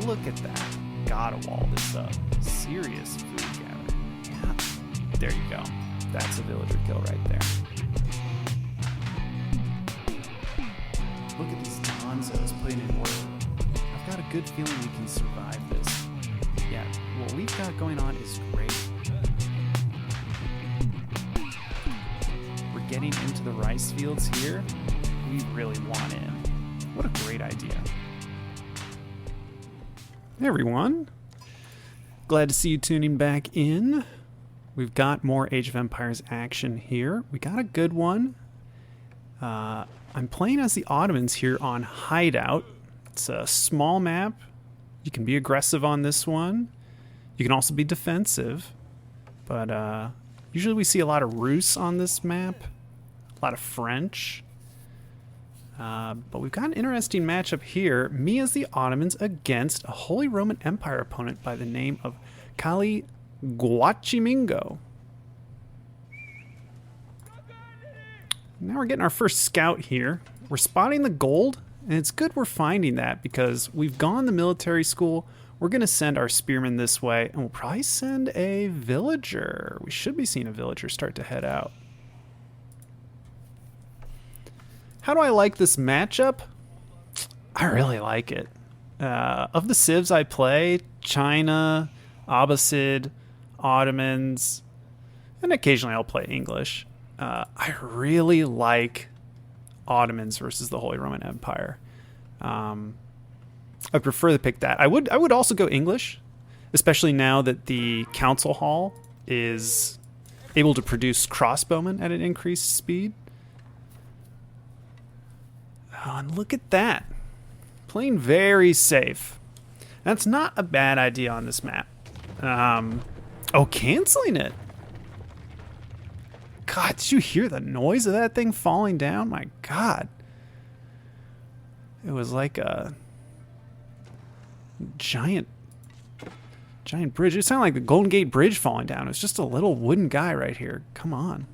look at that. Gotta wall this up. Serious food gathering. Yeah. There you go. That's a villager kill right there. Look at these Donzos putting in work. I've got a good feeling we can survive this. Yeah, what we've got going on is great. We're getting into the rice fields here. We really want in. What a great idea. Hey everyone. Glad to see you tuning back in. We've got more Age of Empires action here. We got a good one. I'm playing as the Ottomans here on Hideout. It's a small map. You can be aggressive on this one. You can also be defensive. But usually we see a lot of Rus on this map. A lot of French. But we've got an interesting matchup here. Me as the Ottomans against a Holy Roman Empire opponent by the name of Kali Guachimingo. Now we're getting our first scout here. We're spotting the gold, and it's good we're finding that because we've gone the military school. We're going to send our spearmen this way, and we'll probably send a villager. We should be seeing a villager start to head out. How do I like this matchup? I really like it. Of the civs I play, China, Abbasid, Ottomans, and occasionally I'll play English. I really like Ottomans versus the Holy Roman Empire. I prefer to pick that. I would also go English, especially now that the Council Hall is able to produce crossbowmen at an increased speed. Oh, and look at that. Playing very safe. That's not a bad idea on this map. Oh, canceling it. God, did you hear the noise of that thing falling down? My God. It was like a giant bridge. It sounded like the Golden Gate Bridge falling down. It was just a little wooden guy right here. Come on.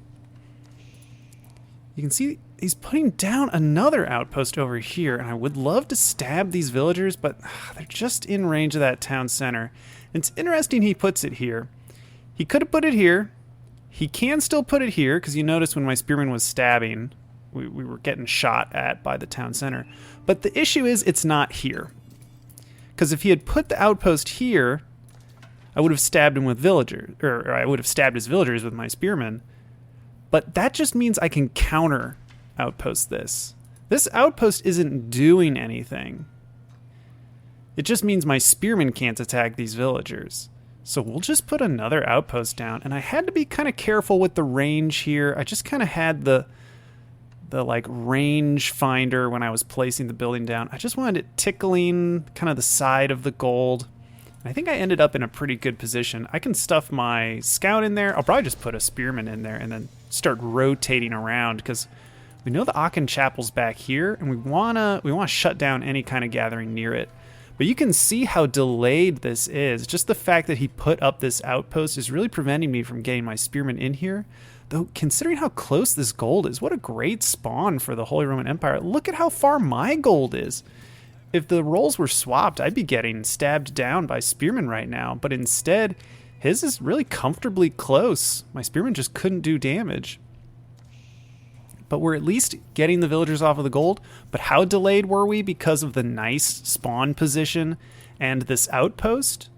You can see he's putting down another outpost over here, and I would love to stab these villagers, but they're just in range of that town center. And it's interesting he puts it here. He could have put it here. He can still put it here, because you notice when my spearman was stabbing, we were getting shot at by the town center. But the issue is it's not here. Because if he had put the outpost here, I would have stabbed him with villagers, or I would have stabbed his villagers with my spearman. But that just means I can counter outpost this. This outpost isn't doing anything. It just means my spearmen can't attack these villagers. So we'll just put another outpost down. And I had to be kind of careful with the range here. I just kind of had the like range finder when I was placing the building down. I just wanted it tickling kind of the side of the gold. I think I ended up in a pretty good position. I can stuff my scout in there. I'll probably just put a spearman in there and then start rotating around because we know the Aachen Chapel's back here, and we wanna shut down any kind of gathering near it. But you can see how delayed this is. Just the fact that he put up this outpost is really preventing me from getting my spearmen in here. Though, considering how close this gold is, what a great spawn for the Holy Roman Empire. Look at how far my gold is. If the roles were swapped, I'd be getting stabbed down by spearmen right now. But instead, his is really comfortably close. My spearmen just couldn't do damage. But we're at least getting the villagers off of the gold. But how delayed were we because of the nice spawn position and this outpost?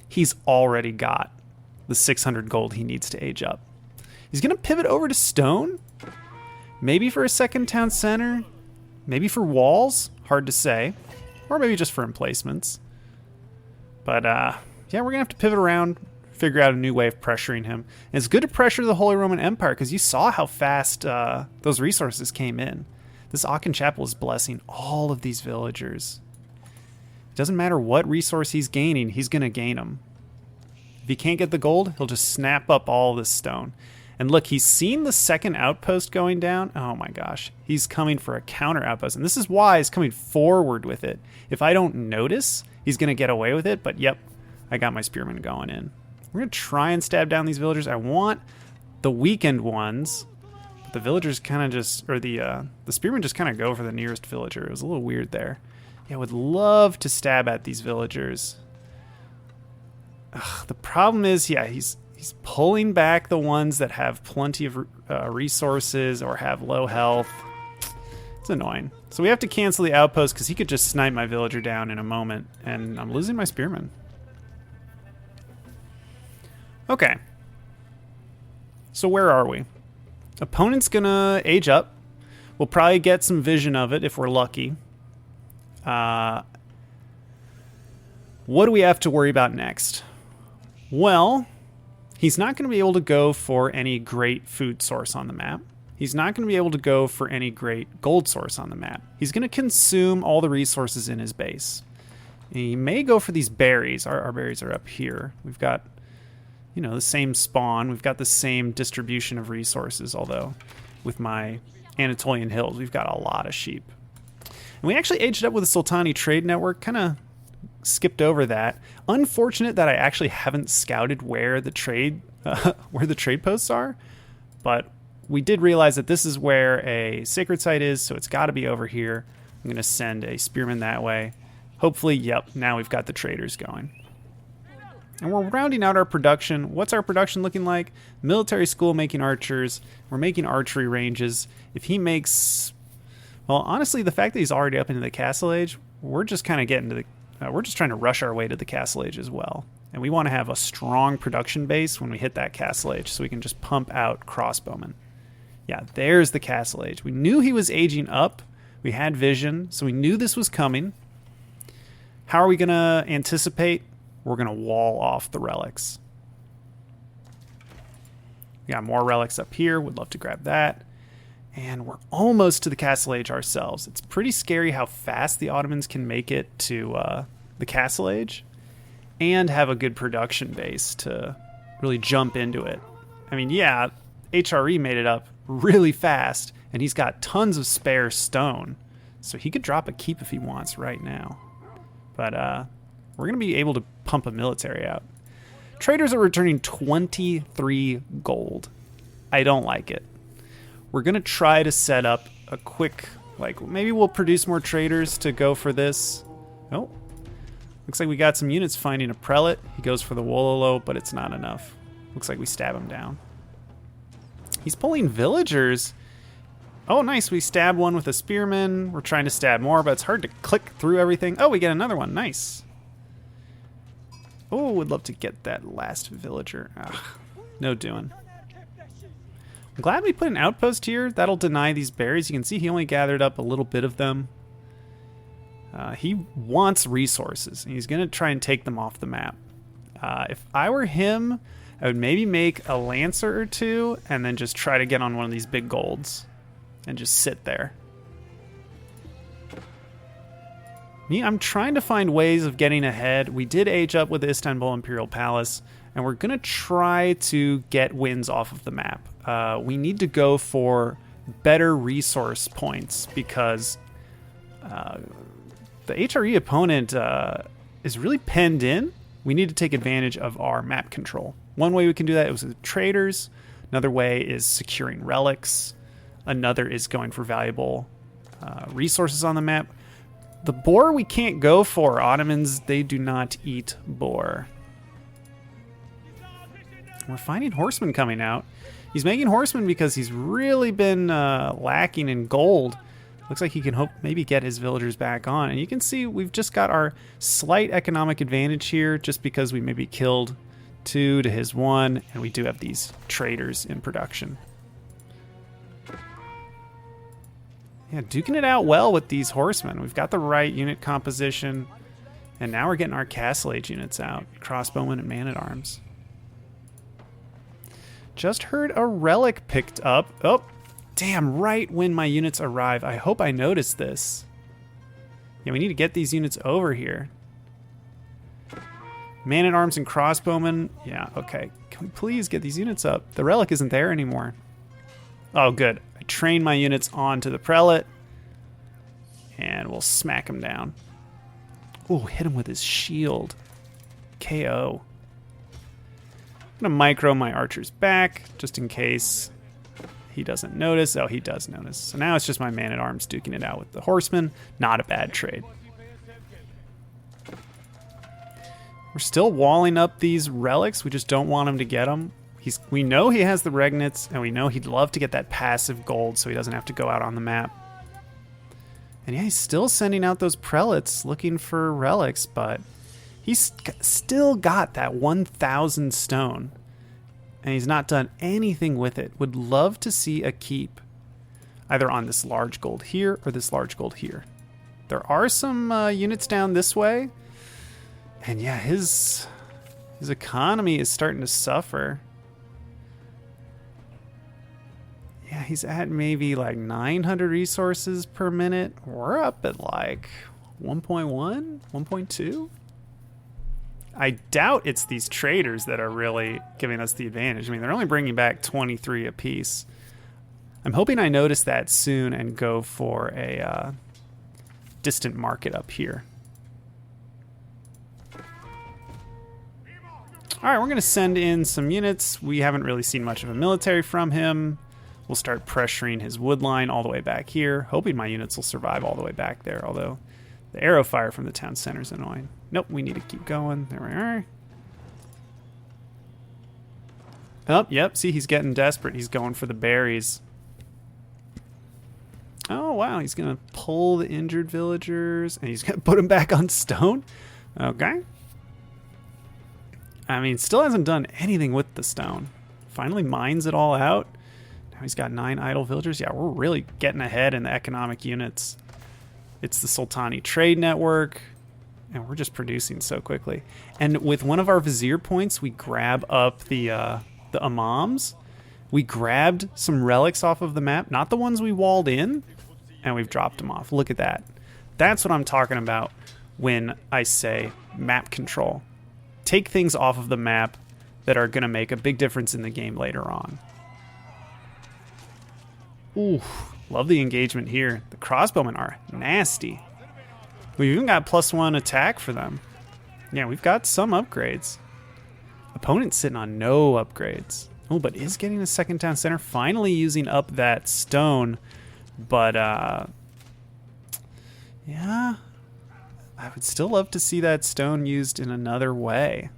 He's already got the 600 gold he needs to age up. He's going to pivot over to stone. Maybe for a second town center. Maybe for walls. Hard to say. Or maybe just for emplacements. But, yeah, we're going to have to pivot around, figure out a new way of pressuring him. And it's good to pressure the Holy Roman Empire, because you saw how fast those resources came in. This Aachen Chapel is blessing all of these villagers. It doesn't matter what resource he's gaining, he's going to gain them. If he can't get the gold, he'll just snap up all this stone. And look, he's seen the second outpost going down. Oh my gosh. He's coming for a counter outpost. And this is why he's coming forward with it. If I don't notice, he's going to get away with it. But yep, I got my spearmen going in. We're going to try and stab down these villagers. I want the weakened ones. But the villagers kind of just, or the spearmen just kind of go for the nearest villager. It was a little weird there. Yeah, I would love to stab at these villagers. Ugh, the problem is, yeah, he's pulling back the ones that have plenty of resources or have low health. It's annoying. So we have to cancel the outpost because he could just snipe my villager down in a moment, and I'm losing my spearmen. Okay. So where are we? Opponent's gonna age up. We'll probably get some vision of it if we're lucky. What do we have to worry about next? Well, he's not going to be able to go for any great food source on the map. He's not going to be able to go for any great gold source on the map. He's going to consume all the resources in his base. He may go for these berries. Our berries are up here. We've got, you know, the same spawn. We've got the same distribution of resources, although with my Anatolian hills, we've got a lot of sheep. And we actually aged up with the Sultani trade network, kind of skipped over that. Unfortunate that I actually haven't scouted where the trade posts are, but we did realize that this is where a sacred site is, so it's got to be over here. I'm going to send a spearman that way. Hopefully, yep, now we've got the traders going. And we're rounding out our production. What's our production looking like? Military school making archers. We're making archery ranges. If he makes... Well, honestly, the fact that he's already up into the castle age, we're just kind of getting to the... we're just trying to rush our way to the castle age as well. And we want to have a strong production base when we hit that castle age so we can just pump out crossbowmen. Yeah, there's the castle age. We knew he was aging up. We had vision, so we knew this was coming. How are we going to anticipate? We're going to wall off the relics. We got more relics up here. Would love to grab that. And we're almost to the castle age ourselves. It's pretty scary how fast the Ottomans can make it to the castle age and have a good production base to really jump into it. I mean, yeah, HRE made it up really fast, and he's got tons of spare stone. So he could drop a keep if he wants right now. But we're going to be able to pump a military out. Traders are returning 23 gold. I don't like it. We're going to try to set up a quick, like, maybe we'll produce more traders to go for this. Oh, looks like we got some units finding a prelate. He goes for the Wololo, but it's not enough. Looks like we stab him down. He's pulling villagers. Oh, nice. We stab one with a spearman. We're trying to stab more, but it's hard to click through everything. Oh, we get another one. Nice. Oh, would love to get that last villager. Ugh, no doing. I'm glad we put an outpost here. That'll deny these berries. You can see he only gathered up a little bit of them. He wants resources, and he's going to try and take them off the map. If I were him, I would maybe make a lancer or two and then just try to get on one of these big golds and just sit there. Me, I'm trying to find ways of getting ahead. We did age up with the Istanbul Imperial Palace, and we're going to try to get wins off of the map. We need to go for better resource points because the HRE opponent is really penned in. We need to take advantage of our map control. One way we can do that is with traders. Another way is securing relics. Another is going for valuable resources on the map. The boar we can't go for. Ottomans, they do not eat boar. We're finding horsemen coming out. He's making horsemen because he's really been lacking in gold. Looks like he can maybe get his villagers back on. And you can see we've just got our slight economic advantage here just because we maybe killed 2 to his 1, and we do have these traders in production. Yeah, duking it out well with these horsemen. We've got the right unit composition, and now we're getting our castle age units out. Crossbowmen and man-at-arms. Just heard a relic picked up. Oh, damn, right when my units arrive. I hope I noticed this. Yeah, we need to get these units over here. Man-at-arms and crossbowmen. Yeah, okay. Can we please get these units up? The relic isn't there anymore. Oh, good. I train my units onto the prelate, and we'll smack him down. Oh, hit him with his shield. KO. I'm going to micro my archers back, just in case he doesn't notice. Oh, he does notice. So now it's just my man-at-arms duking it out with the horsemen. Not a bad trade. We're still walling up these relics. We just don't want him to get them. We know he has the regnets, and we know he'd love to get that passive gold so he doesn't have to go out on the map. And yeah, he's still sending out those prelates looking for relics, but he's still got that 1,000 stone. And he's not done anything with it. Would love to see a keep, either on this large gold here or this large gold here. There are some units down this way. And yeah, his economy is starting to suffer. Yeah, he's at maybe like 900 resources per minute. We're up at like 1.1, 1.2. I doubt it's these traders that are really giving us the advantage. I mean, they're only bringing back 23 apiece. I'm hoping I notice that soon and go for a distant market up here. All right, we're going to send in some units. We haven't really seen much of a military from him. We'll start pressuring his wood line all the way back here, hoping my units will survive all the way back there, although the arrow fire from the town center is annoying. Nope, we need to keep going. There we are. Oh, yep, see, he's getting desperate. He's going for the berries. Oh, wow, he's going to pull the injured villagers, and he's going to put them back on stone. Okay. I mean, still hasn't done anything with the stone. Finally mines it all out. Now he's got 9 idle villagers. Yeah, we're really getting ahead in the economic units. It's the Sultani trade network, and we're just producing so quickly. And with one of our vizier points, we grab up the imams. We grabbed some relics off of the map, not the ones we walled in, and we've dropped them off. Look at that. That's what I'm talking about when I say map control. Take things off of the map that are going to make a big difference in the game later on. Ooh, love the engagement here. The crossbowmen are nasty. We've even got +1 attack for them. Yeah, we've got some upgrades. Opponent's sitting on no upgrades. Oh, but is getting a second town center. Finally using up that stone. But, yeah, I would still love to see that stone used in another way.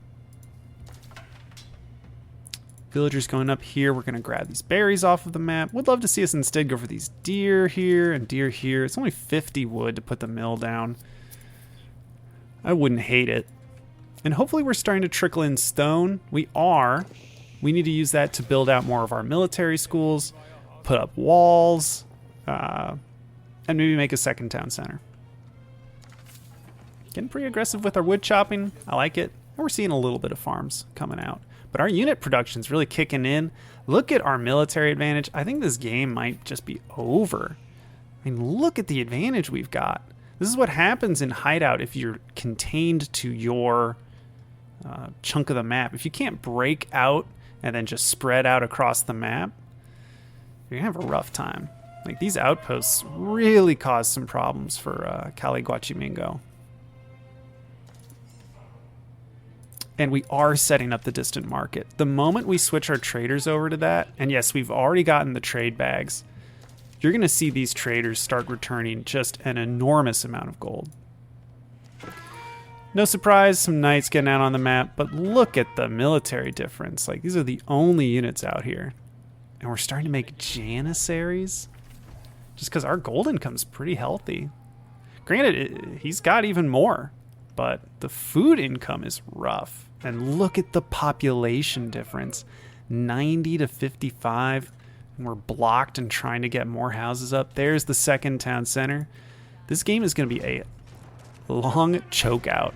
Villagers going up here. We're going to grab these berries off of the map. Would love to see us instead go for these deer here and deer here. It's only 50 wood to put the mill down. I wouldn't hate it. And hopefully we're starting to trickle in stone. We are. We need to use that to build out more of our military schools, put up walls, and maybe make a second town center. Getting pretty aggressive with our wood chopping. I like it. And we're seeing a little bit of farms coming out. But our unit production's really kicking in. Look at our military advantage. I think this game might just be over. I mean, look at the advantage we've got. This is what happens in Hideout if you're contained to your chunk of the map. If you can't break out and then just spread out across the map, you're going to have a rough time. Like, these outposts really cause some problems for Cali Guachimingo. And we are setting up the distant market. The moment we switch our traders over to that, and yes, we've already gotten the trade bags, you're going to see these traders start returning just an enormous amount of gold. No surprise, some knights getting out on the map, but look at the military difference. Like, these are the only units out here. And we're starting to make janissaries, just because our gold income's pretty healthy. Granted, he's got even more, but the food income is rough. And look at the population difference, 90 to 55. And we're blocked and trying to get more houses up. There's the second town center. This game is going to be a long chokeout.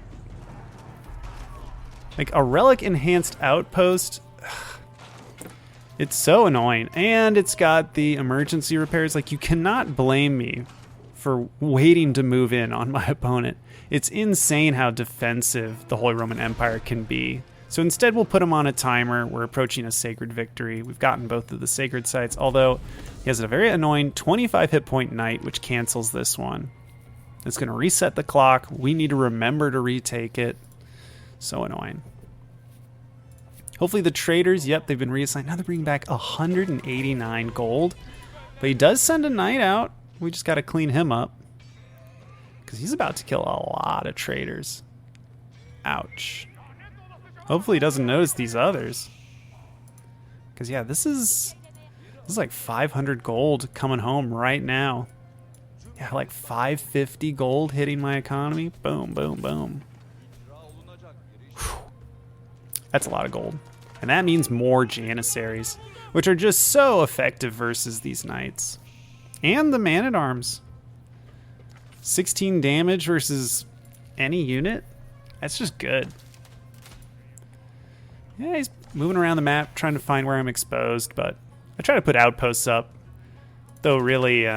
Like, a relic enhanced outpost, it's so annoying. And it's got the emergency repairs. Like, you cannot blame me for waiting to move in on my opponent. It's insane how defensive the Holy Roman Empire can be. So instead we'll put him on a timer. We're approaching a sacred victory. We've gotten both of the sacred sites, although he has a very annoying 25 hit point knight, which cancels this one. It's going to reset the clock. We need to remember to retake it. So annoying. Hopefully the traders, yep, they've been reassigned. Now they're bringing back 189 gold. But he does send a knight out. We just got to clean him up, because he's about to kill a lot of traders. Ouch. Hopefully he doesn't notice these others. Because, yeah, this is like 500 gold coming home right now. Yeah, like 550 gold hitting my economy. Boom, boom, boom. Whew. That's a lot of gold. And that means more Janissaries, which are just so effective versus these knights. And the Man-at-Arms. 16 damage versus any unit? That's just good. Yeah, he's moving around the map, trying to find where I'm exposed, but I try to put outposts up. Though really,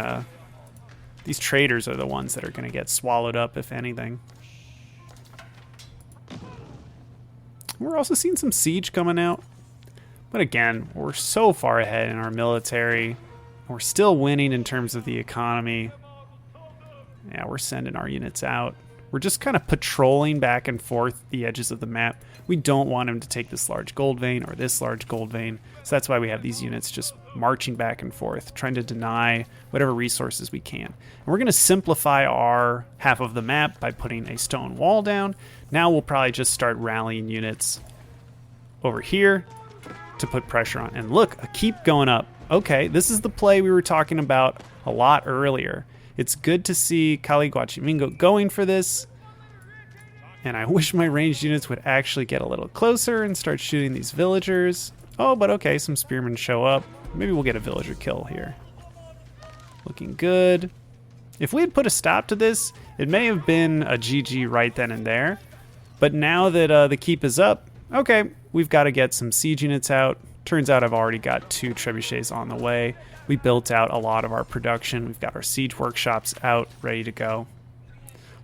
these traders are the ones that are going to get swallowed up, if anything. We're also seeing some siege coming out. But again, we're so far ahead in our military. We're still winning in terms of the economy. Yeah, we're sending our units out. We're just kind of patrolling back and forth the edges of the map. We don't want him to take this large gold vein or this large gold vein. So that's why we have these units just marching back and forth, trying to deny whatever resources we can. And we're going to simplify our half of the map by putting a stone wall down. Now we'll probably just start rallying units over here to put pressure on. And look, a keep going up. Okay, this is the play we were talking about a lot earlier. It's good to see Caliguachimingo going for this. And I wish my ranged units would actually get a little closer and start shooting these villagers. Oh, but okay, some spearmen show up. Maybe we'll get a villager kill here. Looking good. If we had put a stop to this, it may have been a GG right then and there. But now that the keep is up, okay, we've got to get some siege units out. Turns out I've already got 2 trebuchets on the way. We built out a lot of our production. We've got our siege workshops out, ready to go.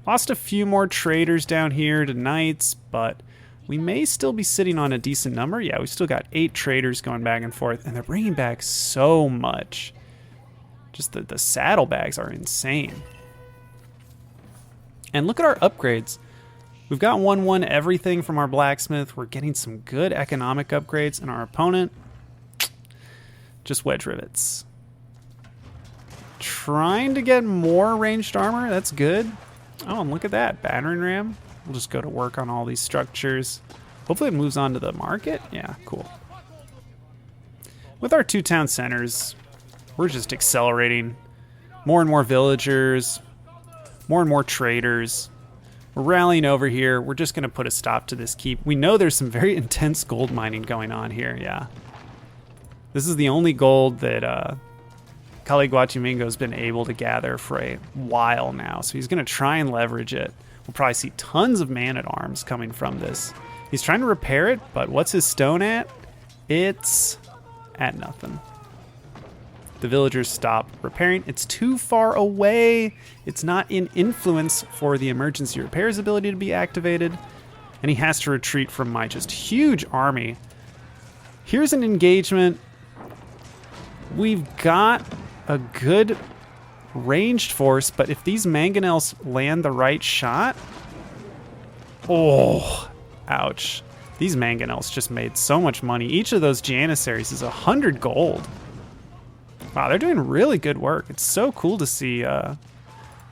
Lost a few more traders down here to knights, but we may still be sitting on a decent number. Yeah, we still got 8 traders going back and forth, and they're bringing back so much. Just the saddlebags are insane. And look at our upgrades. We've got 1-1 everything from our blacksmith. We're getting some good economic upgrades, and our opponent, just wedge rivets. Trying to get more ranged armor. That's good. Oh, and look at that. Battering ram. We'll just go to work on all these structures. Hopefully it moves on to the market. Yeah, cool. With our 2 town centers, we're just accelerating. More and more villagers. More and more traders. We're rallying over here. We're just going to put a stop to this keep. We know there's some very intense gold mining going on here. Yeah. This is the only gold that Caliguachimingo's been able to gather for a while now. So he's going to try and leverage it. We'll probably see tons of man-at-arms coming from this. He's trying to repair it, but what's his stone at? It's at nothing. The villagers stop repairing. It's too far away. It's not in influence for the emergency repairs ability to be activated. And he has to retreat from my just huge army. Here's an engagement. We've got a good ranged force, but if these mangonels land the right shot... Oh, ouch. These mangonels just made so much money. Each of those Janissaries is 100 gold. Wow, they're doing really good work. It's so cool to see the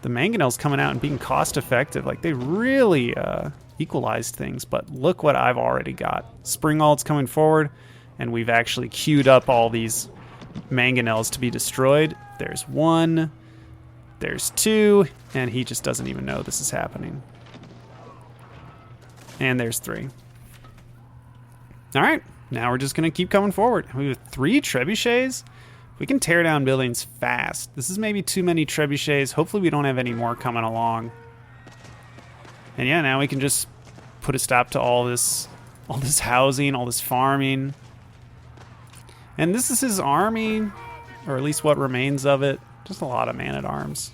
mangonels coming out and being cost effective. Like, they really equalized things, but look what I've already got. Spring Alt's coming forward, and we've actually queued up all these mangonels to be destroyed. There's 1, there's 2, and he just doesn't even know this is happening. And there's 3. All right, now we're just gonna keep coming forward. We have 3 trebuchets. We can tear down buildings fast. This is maybe too many trebuchets. Hopefully we don't have any more coming along. And yeah, now we can just put a stop to all this housing, all this farming. And this is his army, or at least what remains of it. Just a lot of man-at-arms.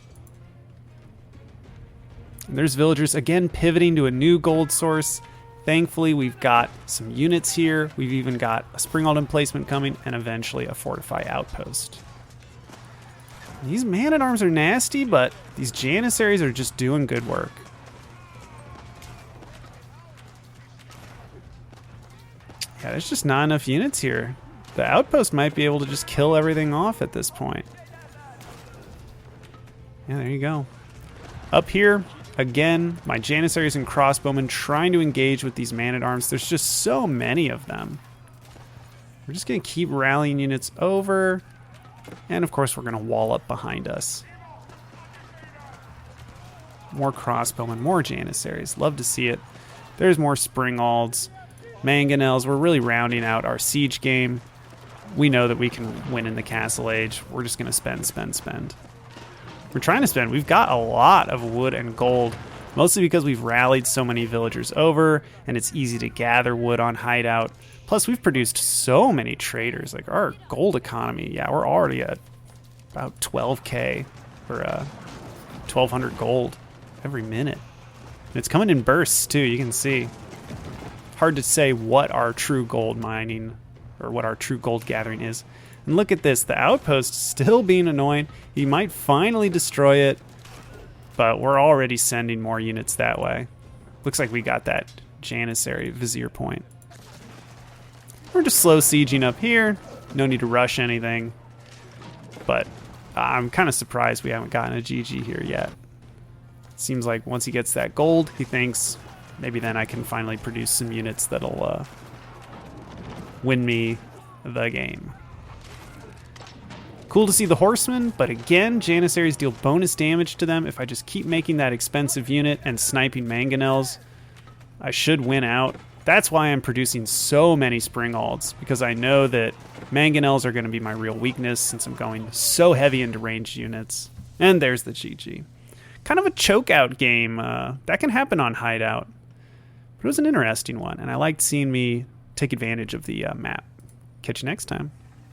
And there's villagers, again, pivoting to a new gold source. Thankfully, we've got some units here. We've even got a Springald emplacement coming, and eventually a fortify outpost. These man-at-arms are nasty, but these Janissaries are just doing good work. Yeah, there's just not enough units here. The outpost might be able to just kill everything off at this point. Yeah, there you go. Up here, Again, my Janissaries and crossbowmen trying to engage with these man-at-arms. There's just so many of them. We're just going to keep rallying units over. And of course, we're going to wall up behind us. More crossbowmen, more Janissaries. Love to see it. There's more Springalds, Mangonels. We're really rounding out our siege game. We know that we can win in the Castle Age. We're just going to spend. We're trying to spend. We've got a lot of wood and gold, mostly because we've rallied so many villagers over, and it's easy to gather wood on Hideout. Plus, we've produced so many traders. Like, our gold economy, yeah, we're already at about 12K for 1,200 gold every minute. And it's coming in bursts, too, you can see. Hard to say what our true gold mining or what our true gold gathering is. And look at this, the outpost still being annoying. He might finally destroy it, but we're already sending more units that way. Looks like we got that Janissary Vizier point. We're just slow sieging up here. No need to rush anything. But I'm kind of surprised we haven't gotten a GG here yet. Seems like once he gets that gold, he thinks maybe then I can finally produce some units that'll win me the game. Cool to see the horsemen, but again, Janissaries deal bonus damage to them. If I just keep making that expensive unit and sniping Mangonels, I should win out. That's why I'm producing so many Springalds, because I know that Mangonels are going to be my real weakness since I'm going so heavy into ranged units. And there's the GG. Kind of a chokeout game. That can happen on Hideout. But it was an interesting one, and I liked seeing me take advantage of the map. Catch you next time.